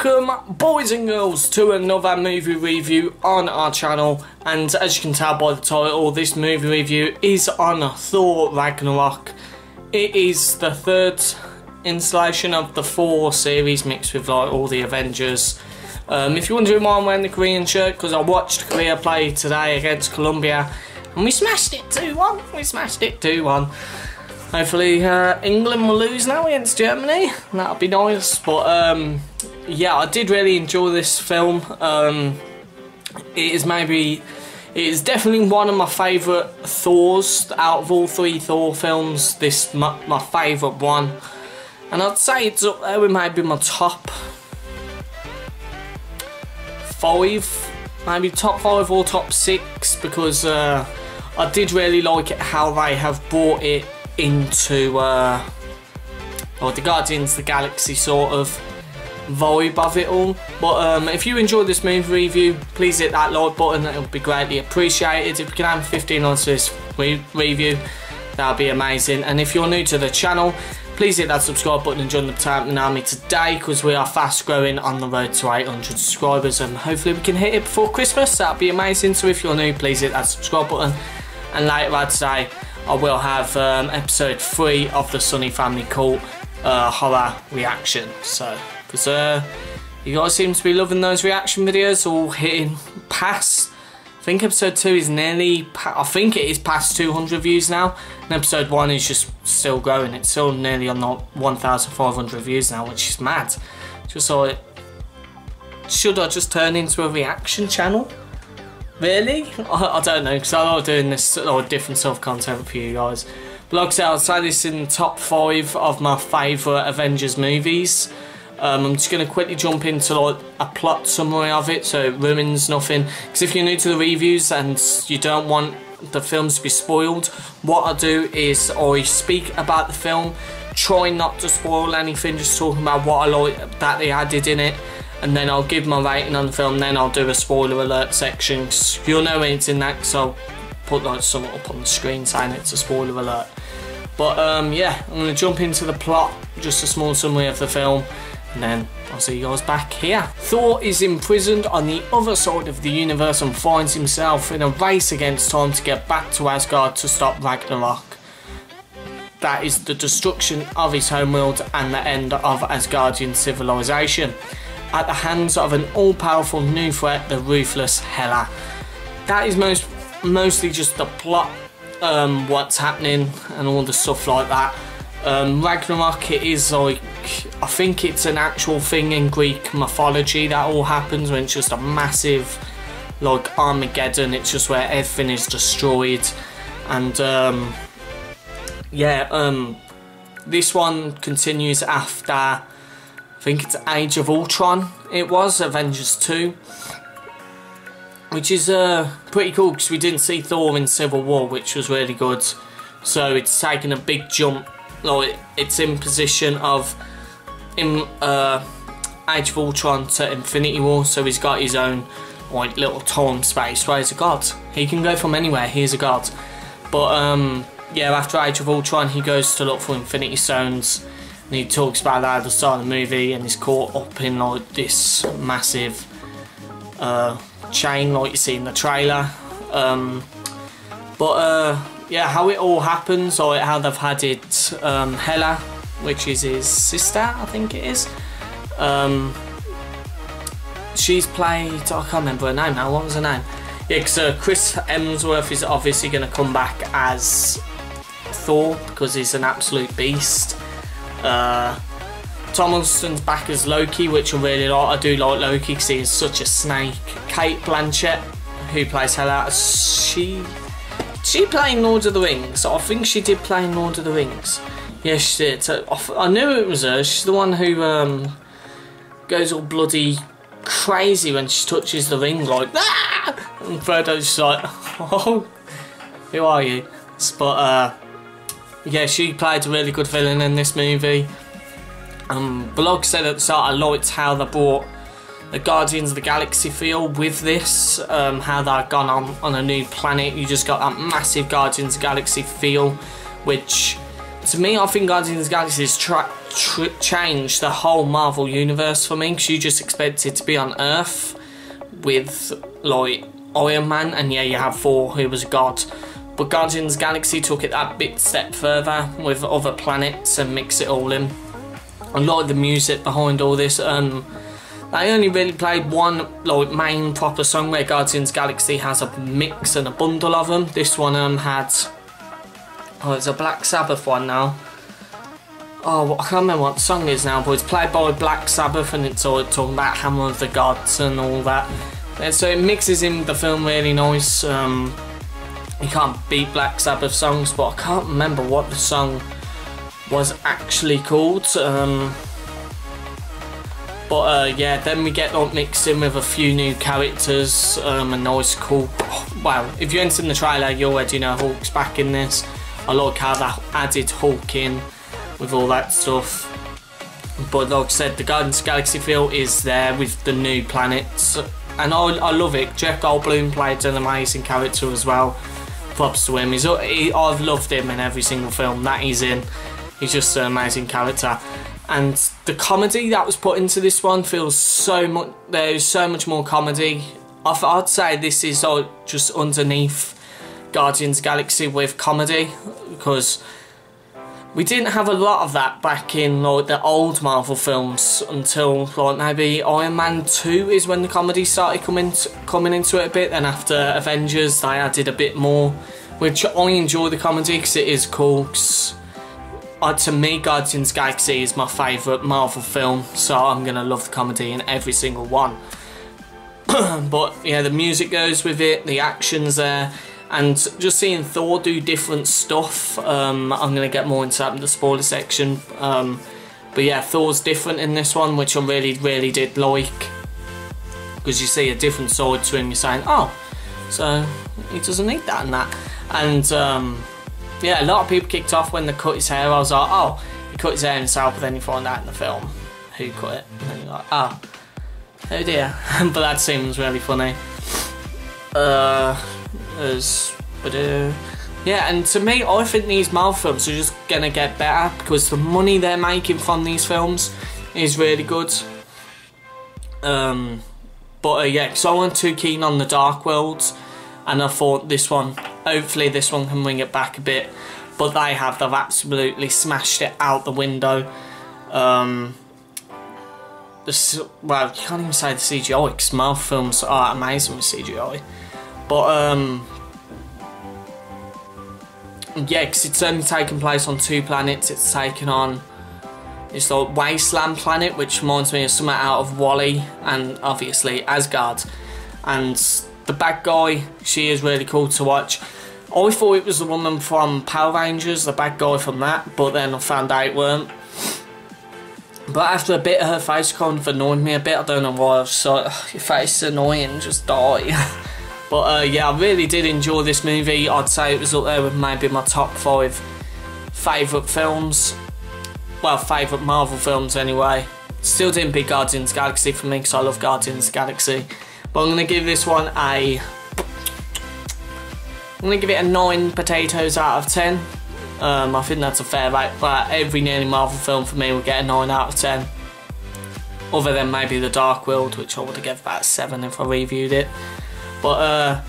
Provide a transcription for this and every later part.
Welcome, boys and girls, to another movie review on our channel. And as you can tell by the title, this movie review is on Thor Ragnarok. It is the third installation of the Thor series mixed with like all the Avengers. If you're wondering why I'm wearing the Korean shirt, because I watched Korea play today against Colombia and we smashed it 2-1. We smashed it 2-1. Hopefully England will lose now against Germany. That'll be nice. But yeah, I did really enjoy this film. It is definitely one of my favourite Thors out of all three Thor films. This my favourite one, and I'd say it's up there with maybe my top 5, maybe top 5 or top 6, because I did really like it how they have brought it into the Guardians of the Galaxy sort of vibe of it all. But if you enjoyed this movie review, please hit that like button, it would be greatly appreciated. If you can have 15 likes to this review, that would be amazing. And if you're new to the channel, please hit that subscribe button and join the Titan Army today, because we are fast growing on the road to 800 subscribers, and hopefully we can hit it before Christmas. That would be amazing. So if you're new, please hit that subscribe button. And later on today I will have episode 3 of the Sunny Family Cult horror reaction. So, because you guys seem to be loving those reaction videos, all hitting past, I think episode 2 is nearly, I think it is past 200 views now, and episode 1 is just still growing. It's still nearly on 1,500 views now, which is mad. Just like, should I just turn into a reaction channel? Really? I don't know, because I like doing this different sort of content for you guys. But like I said, I'll say this in the top 5 of my favourite Avengers movies. I'm just going to quickly jump into like a plot summary of it, so it ruins nothing. Because if you're new to the reviews and you don't want the films to be spoiled, what I do is I speak about the film, try not to spoil anything, just talking about what I like that they added in it. And then I'll give my rating on the film, then I'll do a spoiler alert section. You'll know when it's in that, because I'll put like something up on the screen saying it's a spoiler alert. But yeah, I'm going to jump into the plot, just a small summary of the film, and then I'll see you guys back here. Thor is imprisoned on the other side of the universe and finds himself in a race against time to get back to Asgard to stop Ragnarok. That is the destruction of his homeworld and the end of Asgardian civilization, at the hands of an all-powerful new threat, the ruthless Hela. That is mostly just the plot, what's happening and all the stuff like that. Ragnarok, it is like, I think it's an actual thing in Greek mythology that all happens when it's just a massive like Armageddon. It's just where everything is destroyed. And yeah, this one continues after, I think it's Age of Ultron, it was, Avengers 2. Which is pretty cool, because we didn't see Thor in Civil War, which was really good. So it's taken a big jump, like it's in position of Age of Ultron to Infinity War, so he's got his own like little time space where he's a god. He can go from anywhere, he is a god. But yeah, after Age of Ultron he goes to look for Infinity Stones. And he talks about that at the start of the movie, and he's caught up in like this massive chain like you see in the trailer. Yeah, how it all happens, or how they've had it, Hela, which is his sister, I think it is. She's played, I can't remember her name now, what was her name? Yeah, because Chris Hemsworth is obviously going to come back as Thor, because he's an absolute beast. Tom Hiddleston's back as Loki, which I really like. I do like Loki because he is such a snake. Cate Blanchett, who plays Hela, she played Lord of the Rings. I think she did play Lord of the Rings. Yes, she did. So I knew it was her. She's the one who goes all bloody crazy when she touches the ring, like ah! And Frodo's just like, oh, who are you? But yeah, she played a really good villain in this movie. But like I said at the start, I liked how they brought the Guardians of the Galaxy feel with this. How they've gone on a new planet. You just got that massive Guardians of the Galaxy feel, which to me, I think Guardians of the Galaxy is changed the whole Marvel universe for me, because you just expect it to be on Earth with like Iron Man, and yeah, you have Thor, who was a god. But Guardians of the Galaxy took it that bit step further with other planets and mix it all in. I like the music behind all this. They only really played one like main proper song, where Guardians of the Galaxy has a mix and a bundle of them. This one had, oh, it's a Black Sabbath one now. Oh, I can't remember what the song is now, but it's played by Black Sabbath, and it's all talking about Hammer of the Gods and all that. And so it mixes in the film really nice. You can't beat Black Sabbath songs, but I can't remember what the song was actually called. Yeah, then we get like mixed in with a few new characters, a nice cool, well, if you haven't seen the trailer, you already know Hulk's back in this. I like how they added Hulk in with all that stuff. But like I said, the Guardians of the Galaxy feel is there with the new planets, and I love it. Jeff Goldblum played an amazing character as well. Props to him. I've loved him in every single film that he's in. He's just an amazing character. And the comedy that was put into this one feels so much. There's so much more comedy. I'd say this is just underneath Guardians of the Galaxy with comedy, because we didn't have a lot of that back in like the old Marvel films until like maybe Iron Man 2 is when the comedy started coming into it a bit. Then after Avengers they added a bit more, which I enjoy the comedy because it is cool. To me, Guardians of the Galaxy is my favourite Marvel film, so I'm going to love the comedy in every single one. But yeah, the music goes with it, the action's there. And just seeing Thor do different stuff, I'm going to get more into that in the spoiler section. But yeah, Thor's different in this one, which I really did like. Because you see a different side to him, you're saying, oh, so he doesn't need that and that. And yeah, a lot of people kicked off when they cut his hair. I was like, oh, he cut his hair himself, but then you find out in the film who cut it. And then you're like, oh dear. But that seems really funny. Yeah, and to me, I think these Marvel films are just gonna get better, because the money they're making from these films is really good. Yeah, because I wasn't too keen on the Dark Worlds, and I thought this one, hopefully this one can bring it back a bit, but they've absolutely smashed it out the window. Well, you can't even say the CGI, because Marvel films are amazing with CGI. But yeah, because it's only taken place on 2 planets. It's taken on this like Wasteland planet, which reminds me of something out of WALL-E, and obviously Asgard. And the bad guy, she is really cool to watch. I thought it was the woman from Power Rangers, the bad guy from that, but then I found out it weren't. But after a bit, her face kind of annoyed me a bit. I don't know why. I was just like, your face is annoying, just die. But yeah, I really did enjoy this movie. I'd say it was up there with maybe my top 5 favourite films. Well, favourite Marvel films anyway. Still didn't beat Guardians of the Galaxy for me, because I love Guardians of the Galaxy. But I'm going to give this one I'm going to give it a 9 potatoes out of 10. I think that's a fair rate, but every nearly Marvel film for me will get a 9 out of 10. Other than maybe The Dark World, which I would have given about a 7 if I reviewed it. But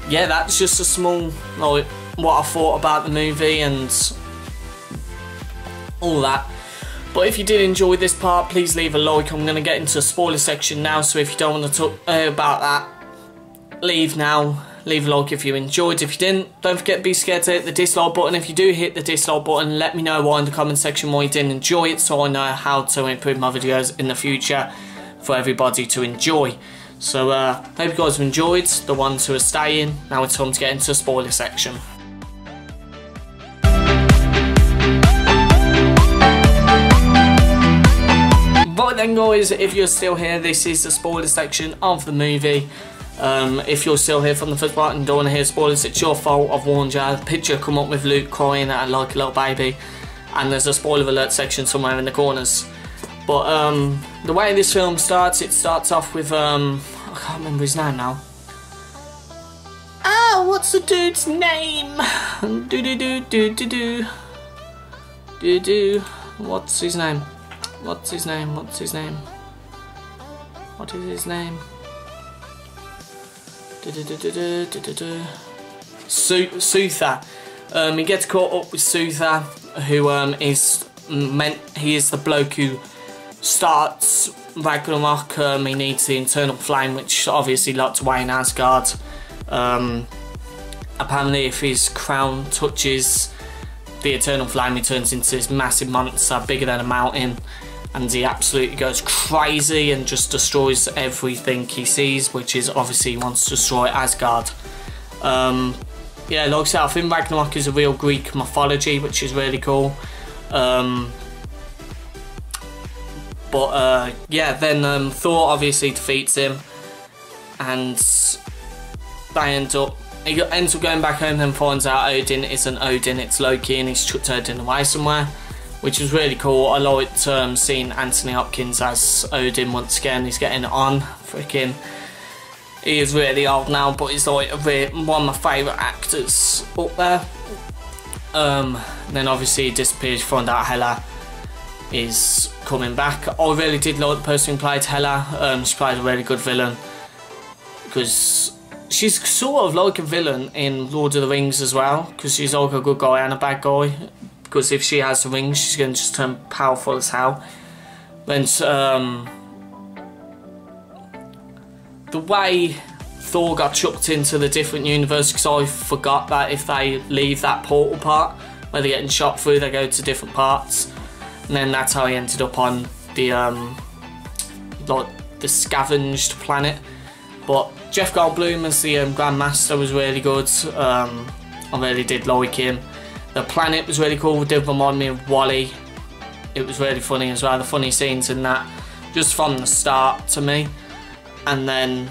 yeah, that's just a small, like, what I thought about the movie and all that. But if you did enjoy this part, please leave a like. I'm going to get into the spoiler section now, so if you don't want to talk about that, leave now. Leave a like if you enjoyed. If you didn't, don't forget to be scared to hit the dislike button. If you do hit the dislike button, let me know why in the comment section why you didn't enjoy it, so I know how to improve my videos in the future for everybody to enjoy. So hope you guys have enjoyed, the ones who are staying. Now it's time to get into the spoiler section. Right then guys, if you're still here, this is the spoiler section of the movie. If you're still here from the first part and don't want to hear spoilers, it's your fault. I've warned you. The picture come up with Luke crying like a little baby, and there's a spoiler alert section somewhere in the corners. But the way this film starts, it starts off with I can't remember his name now. Ah, what's the dude's name? What's his name? What's his name? What is his name? Suther. He gets caught up with Suther, who he is the bloke who starts Ragnarok. He needs the Eternal Flame, which obviously locked away in Asgard. Apparently if his crown touches the Eternal Flame, he turns into this massive monster bigger than a mountain, and he absolutely goes crazy and just destroys everything he sees, which is obviously he wants to destroy Asgard. Yeah, like I said, I think Ragnarok is a real Greek mythology, which is really cool. Yeah, then Thor obviously defeats him, and he ends up going back home, then finds out Odin isn't Odin, it's Loki, and he's chucked Odin away somewhere, which is really cool. I liked seeing Anthony Hopkins as Odin once again. He's getting on, freaking. He is really old now, but he's like one of my favourite actors up there. Then obviously he disappears, you find out Hela is coming back. I really did like the person who played Hela. She played a really good villain, because she's sort of like a villain in Lord of the Rings as well, because she's like a good guy and a bad guy, because if she has the rings she's going to just turn powerful as hell. Then the way Thor got chucked into the different universe, because I forgot that if they leave that portal part where they're getting shot through, they go to different parts, and then that's how he ended up on the like the scavenged planet. But Jeff Goldblum as the Grand Master was really good. I really did like him. The planet was really cool. It did remind me of WALL-E. It was really funny as well. The funny scenes in that, just from the start to me. And then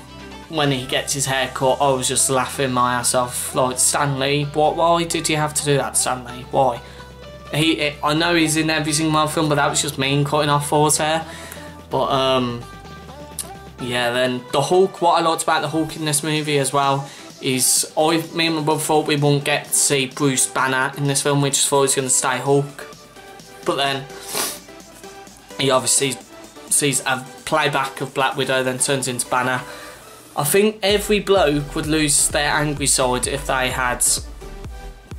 when he gets his hair cut, I was just laughing my ass off. Like, Stan Lee, why did you have to do that, Stan Lee? Why? I know he's in every single film, but that was just mean cutting off Thor's hair. But yeah, then the Hulk, what I liked about the Hulk in this movie as well is me and my brother thought we wouldn't get to see Bruce Banner in this film. We just thought he was going to stay Hulk. But then he obviously sees a playback of Black Widow, then turns into Banner. I think every bloke would lose their angry side if they had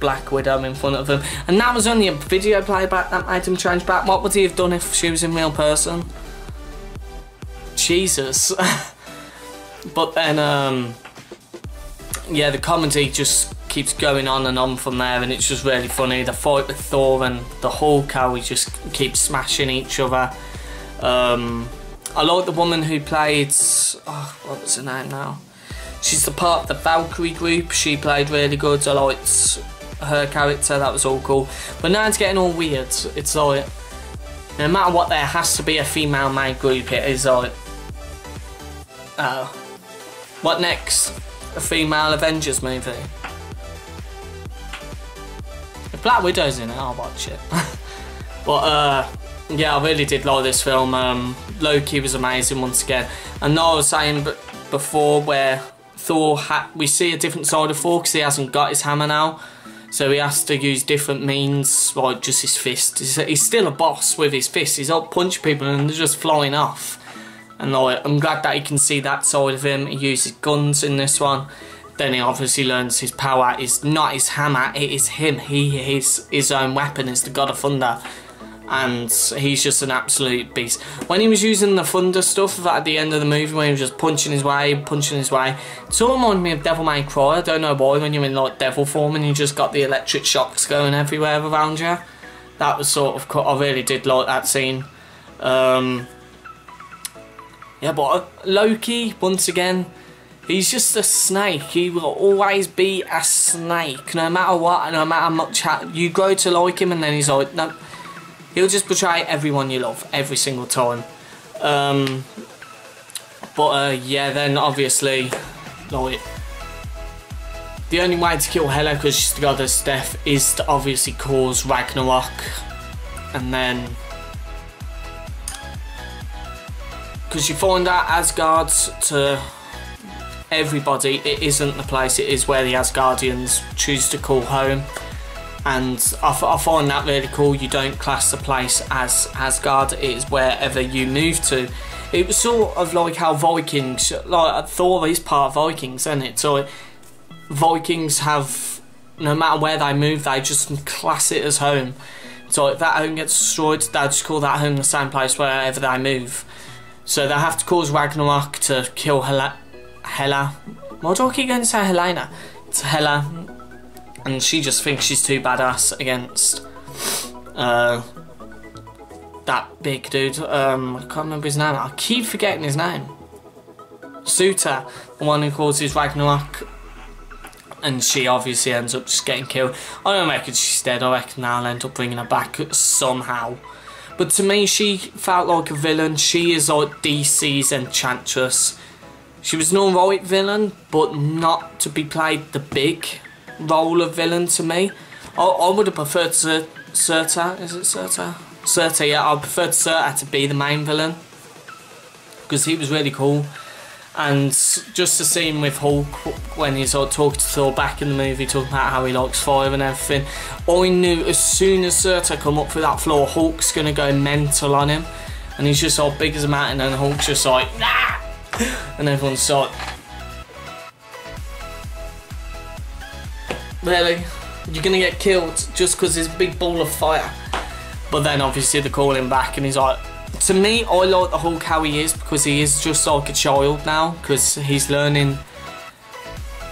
Black Widow in front of them. And that was only a video playback that made him change back. What would he have done if she was in real person? Jesus. But then yeah, the comedy just keeps going on and on from there, and it's just really funny. The fight with Thor and the Hulk, how we just keep smashing each other. I like the woman who played, what was her name now? She's the part of the Valkyrie group. She played really good. I liked her character, that was all cool. But now it's getting all weird. It's like, no matter what, there has to be a female main group. It is like, what next? A female Avengers movie? If Black Widow's in it, I'll watch it. But yeah, I really did like this film. Loki was amazing once again. And I was saying before, where Thor we see a different side of Thor because he hasn't got his hammer now, so he has to use different means, like just his fist. He's still a boss with his fists. He's out punching people and they're just flying off. And like, I'm glad that you can see that side of him. He uses guns in this one. Then he obviously learns his power is not his hammer, it is him. He is his own weapon, is the God of Thunder. And he's just an absolute beast. When he was using the thunder stuff at the end of the movie, when he was just punching his way, it sort of reminded me of Devil May Cry. I don't know why, when you're in like devil form and you just got the electric shocks going everywhere around you. That was sort of, I really did like that scene. Yeah, but Loki, once again, he's just a snake. He will always be a snake, no matter what, no matter how much you grow to like him, and then he's like, no. He'll just betray everyone you love every single time. Yeah, then obviously, like, the only way to kill Hela, because she's the goddess of death, is to obviously cause Ragnarok. And then, because you find out Asgard, to everybody, it isn't the place, it is where the Asgardians choose to call home. and I find that really cool. You don't class the place as Asgard, it is wherever you move to. It was sort of like how Vikings, like Thor is part of Vikings, isn't it? So Vikings have, no matter where they move, they just class it as home. So if that home gets destroyed, they just call that home the same place wherever they move. So they have to cause Ragnarok to kill Hela. Why do I keep going to say Helena? It's Hela. And she just thinks she's too badass against that big dude. I can't remember his name. I keep forgetting his name. Suter, the one who causes Ragnarok. And she obviously ends up just getting killed. I don't reckon she's dead. I reckon they'll end up bringing her back somehow. But to me, she felt like a villain. She is like DC's Enchantress. She was an alright villain, but not to be played the big role of villain to me. I would have preferred Surtur. Is it Surtur? Surtur, yeah. I preferred Surtur to be the main villain, because he was really cool. And just the scene with Hulk when he's like talking to Thor back in the movie, talking about how he likes fire and everything. I knew as soon as Surtur come up through that floor, Hulk's gonna go mental on him, and he's just like big as a mountain, and Hulk's just like, nah! And everyone's like, really? You're gonna get killed just because there's a big ball of fire? But then obviously they call him back, and he's like, to me, I like the Hulk how he is, because he is just like a child now, because he's learning,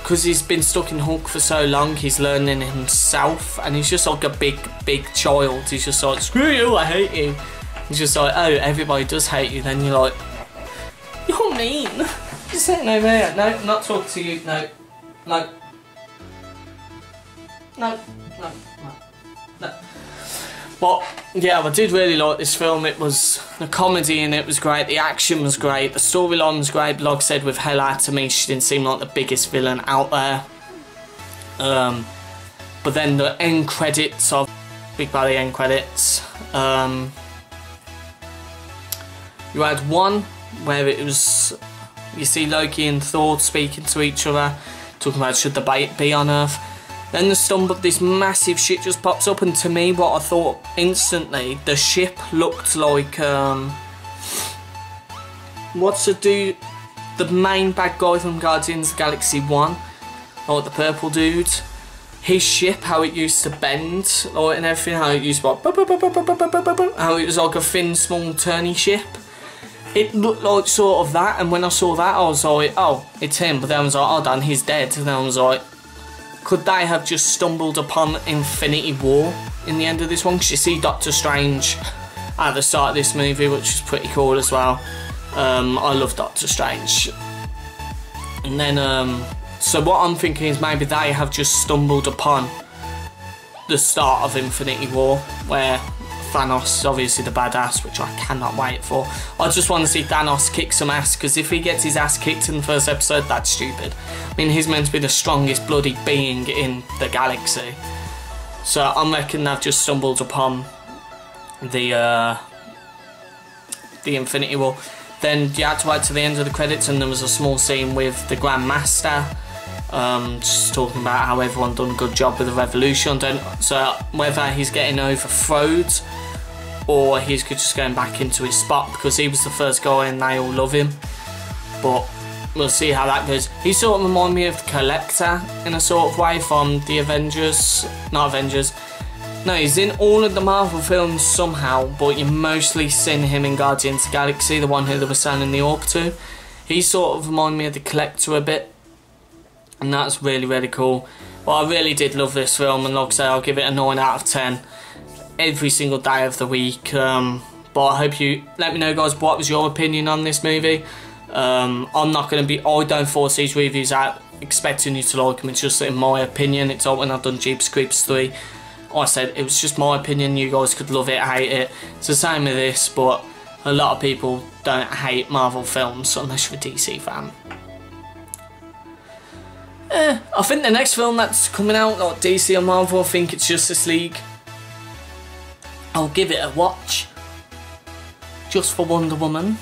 because he's been stuck in Hulk for so long, he's learning himself, and he's just like a big child. He's just like, screw you, I hate you. He's just like, oh, everybody does hate you. Then you're like, you're mean. Just sitting over here. No, I'm not talking to you. No. No. No. No. No. No. But yeah, I did really like this film. It was, the comedy in it was great, the action was great, the storyline was great. But like I said, with Hela, to me, she didn't seem like the biggest villain out there. But then the end credits, are big by the end credits. You had one where it was, you see Loki and Thor speaking to each other, talking about should the bait be on Earth. Then this massive ship just pops up, and to me, what I thought instantly, the ship looked like, what's the dude, the main bad guy from Guardians of the Galaxy 1, like the purple dude, his ship, how it used to bend, like, and everything, how it used to, like, how it was like a thin, small, turny ship. It looked like sort of that, and when I saw that, I was like, oh, it's him. But then I was like, oh, Dan, he's dead. And then I was like, could they have just stumbled upon Infinity War in the end of this one? Because you see Doctor Strange at the start of this movie, which is pretty cool as well. I love Doctor Strange. And then, so what I'm thinking is maybe they have just stumbled upon the start of Infinity War, where Thanos is obviously the badass, which I cannot wait for. I just want to see Thanos kick some ass, because if he gets his ass kicked in the first episode, that's stupid. I mean, he's meant to be the strongest bloody being in the galaxy. So I reckon they've just stumbled upon the Infinity War. Then you had to wait to the end of the credits, and there was a small scene with the Grand Master, just talking about how everyone done a good job with the Revolution. So whether he's getting overthrown or he's just going back into his spot, because he was the first guy and they all love him. But we'll see how that goes. He sort of reminded me of the Collector in a sort of way from the Avengers. Not Avengers. No, he's in all of the Marvel films somehow, but you mostly seen him in Guardians of the Galaxy, the one who they were selling the orb to. He sort of reminded me of the Collector a bit, and that's really, really cool. But I really did love this film, and like I say, I'll give it a 9 out of 10 every single day of the week. But I hope you let me know, guys, what was your opinion on this movie. I'm not going to be, I don't force these reviews out expecting you to like them. It's just in my opinion. It's like when I've done Jeepers Creepers 3, I said it was just my opinion. You guys could love it, hate it. It's the same with this, but a lot of people don't hate Marvel films unless you're a DC fan. I think the next film that's coming out, like DC or Marvel, I think it's Justice League. I'll give it a watch, just for Wonder Woman.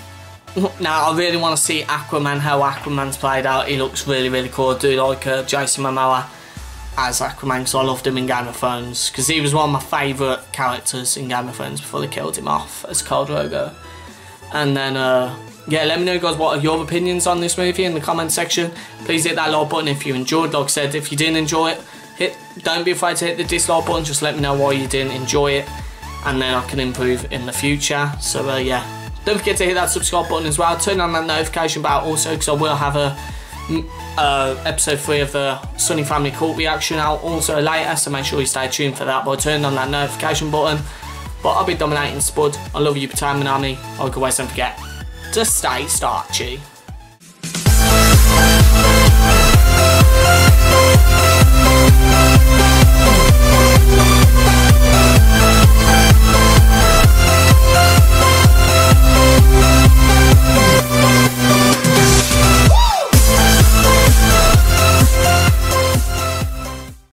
Now, I really want to see Aquaman, how Aquaman's played out. He looks really, really cool. I do like Jason Momoa as Aquaman because I loved him in Game of Thrones, because he was one of my favourite characters in Game of Thrones before they killed him off as Khal Drogo. And then yeah, let me know guys what are your opinions on this movie in the comment section. Please hit that like button if you enjoyed. Like I said, if you didn't enjoy it, don't be afraid to hit the dislike button. Just let me know why you didn't enjoy it, and then I can improve in the future. So yeah, don't forget to hit that subscribe button as well. Turn on that notification bell also, because I will have a episode 3 of the Sunny Family Cult reaction out also later, so make sure you stay tuned for that by turning on that notification button. But I'll be dominating Spud. I love you, Potato Manami. Like always, don't forget to stay starchy.